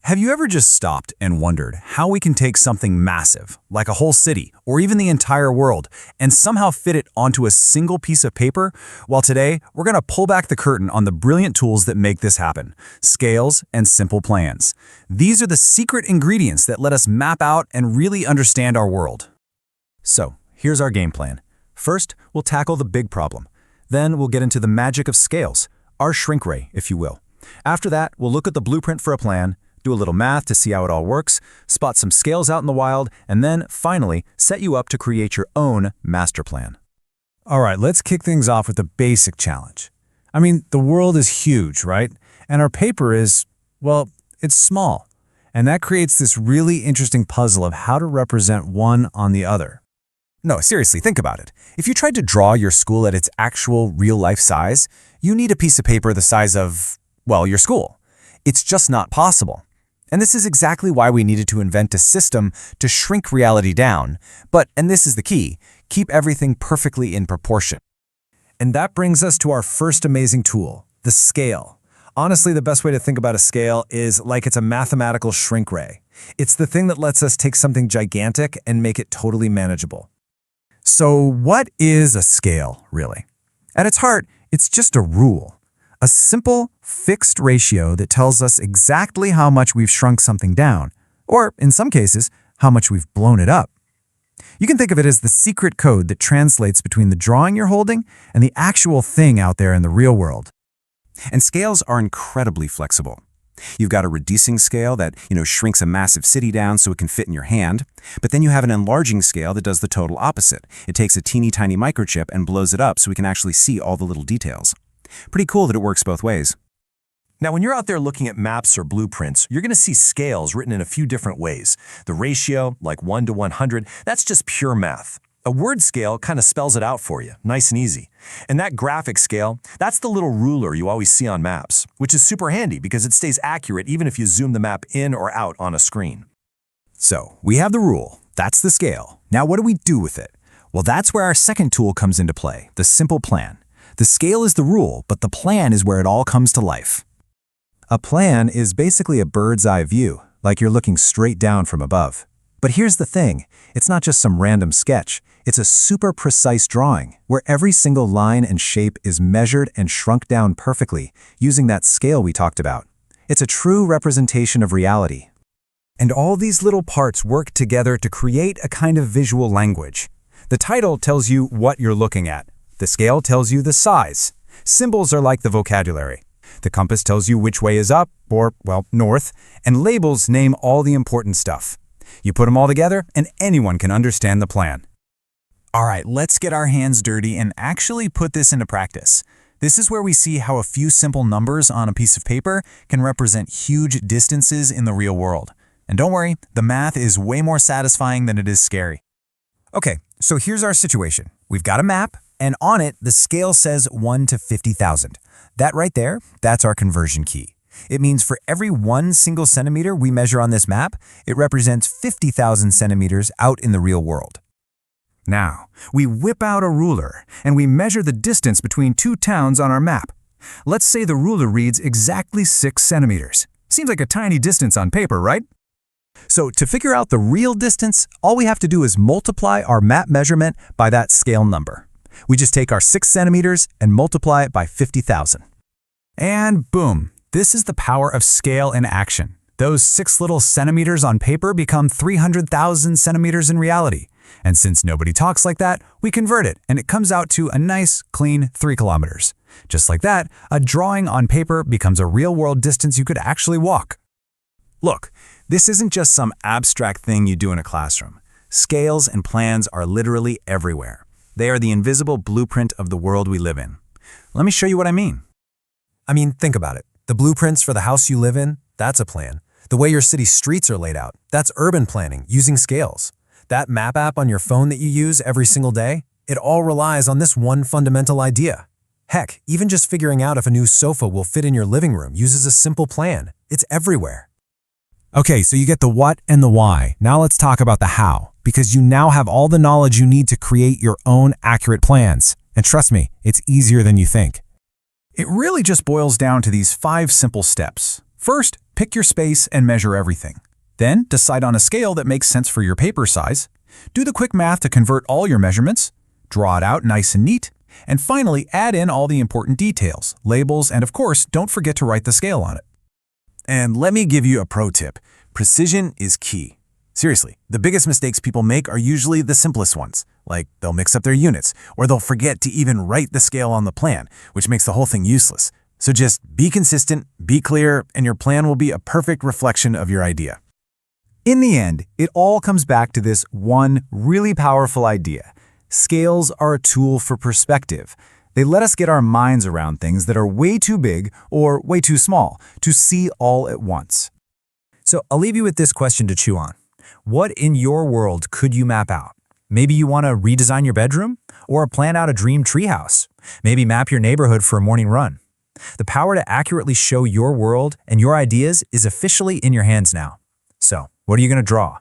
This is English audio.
Have you ever just stopped and wondered how we can take something massive, like a whole city or even the entire world, and somehow fit it onto a single piece of paper? Well, today, we're going to pull back the curtain on the brilliant tools that make this happen: scales and simple plans. These are the secret ingredients that let us map out and really understand our world. So, here's our game plan. First, we'll tackle the big problem. Then we'll get into the magic of scales, our shrink ray, if you will. After that, we'll look at the blueprint for a plan, do a little math to see how it all works, spot some scales out in the wild, and then, finally, set you up to create your own master plan. All right, let's kick things off with the basic challenge. I mean, the world is huge, right? And our paper is, well, it's small. And that creates this really interesting puzzle of how to represent one on the other. No, seriously, think about it. If you tried to draw your school at its actual real-life size, you need a piece of paper the size of, well, your school. It's just not possible. And this is exactly why we needed to invent a system to shrink reality down. But, and this is the key, keep everything perfectly in proportion. And that brings us to our first amazing tool, the scale. Honestly, the best way to think about a scale is like it's a mathematical shrink ray. It's the thing that lets us take something gigantic and make it totally manageable. So what is a scale, really? At its heart, it's just a rule. A simple, fixed ratio that tells us exactly how much we've shrunk something down, or, in some cases, how much we've blown it up. You can think of it as the secret code that translates between the drawing you're holding and the actual thing out there in the real world. And scales are incredibly flexible. You've got a reducing scale that, shrinks a massive city down so it can fit in your hand, but then you have an enlarging scale that does the total opposite. It takes a teeny tiny microchip and blows it up so we can actually see all the little details. Pretty cool that it works both ways. Now, when you're out there looking at maps or blueprints, you're going to see scales written in a few different ways. The ratio, like 1 to 100, that's just pure math. A word scale kind of spells it out for you, nice and easy. And that graphic scale, that's the little ruler you always see on maps, which is super handy because it stays accurate even if you zoom the map in or out on a screen. So, we have the rule. That's the scale. Now, what do we do with it? Well, that's where our second tool comes into play, the simple plan. The scale is the rule, but the plan is where it all comes to life. A plan is basically a bird's eye view, like you're looking straight down from above. But here's the thing, it's not just some random sketch. It's a super precise drawing, where every single line and shape is measured and shrunk down perfectly, using that scale we talked about. It's a true representation of reality. And all these little parts work together to create a kind of visual language. The title tells you what you're looking at. The scale tells you the size. Symbols are like the vocabulary. The compass tells you which way is up, or, well, north, and labels name all the important stuff. You put them all together, and anyone can understand the plan. All right, let's get our hands dirty and actually put this into practice. This is where we see how a few simple numbers on a piece of paper can represent huge distances in the real world. And don't worry, the math is way more satisfying than it is scary. Okay, so here's our situation. We've got a map, and on it, the scale says 1 to 50,000. That right there, that's our conversion key. It means for every 1 single centimeter we measure on this map, it represents 50,000 centimeters out in the real world. Now, we whip out a ruler, and we measure the distance between two towns on our map. Let's say the ruler reads exactly 6 centimeters. Seems like a tiny distance on paper, right? So to figure out the real distance, all we have to do is multiply our map measurement by that scale number. We just take our 6 centimeters and multiply it by 50,000. And boom, this is the power of scale in action. Those 6 little centimeters on paper become 300,000 centimeters in reality. And since nobody talks like that, we convert it, and it comes out to a nice, clean 3 kilometers. Just like that, a drawing on paper becomes a real-world distance you could actually walk. Look, this isn't just some abstract thing you do in a classroom. Scales and plans are literally everywhere. They are the invisible blueprint of the world we live in. Let me show you what I mean. Think about it. The blueprints for the house you live in, that's a plan. The way your city streets are laid out, that's urban planning using scales. That map app on your phone that you use every single day, it all relies on this one fundamental idea. Heck, even just figuring out if a new sofa will fit in your living room uses a simple plan. It's everywhere. Okay, so you get the what and the why. Now let's talk about the how, because you now have all the knowledge you need to create your own accurate plans. And trust me, it's easier than you think. It really just boils down to these 5 simple steps. First, Pick your space and measure everything. Then decide on a scale that makes sense for your paper size. Do the quick math to convert all your measurements. Draw it out nice and neat. And finally, add in all the important details, labels, and of course, don't forget to write the scale on it. And let me give you a pro tip. Precision is key. Seriously, the biggest mistakes people make are usually the simplest ones, like they'll mix up their units, or they'll forget to even write the scale on the plan, which makes the whole thing useless. So just be consistent, be clear, and your plan will be a perfect reflection of your idea. In the end, it all comes back to this one really powerful idea. Scales are a tool for perspective. They let us get our minds around things that are way too big or way too small to see all at once. So I'll leave you with this question to chew on. What in your world could you map out? Maybe you want to redesign your bedroom or plan out a dream treehouse. Maybe map your neighborhood for a morning run. The power to accurately show your world and your ideas is officially in your hands now. So, what are you going to draw?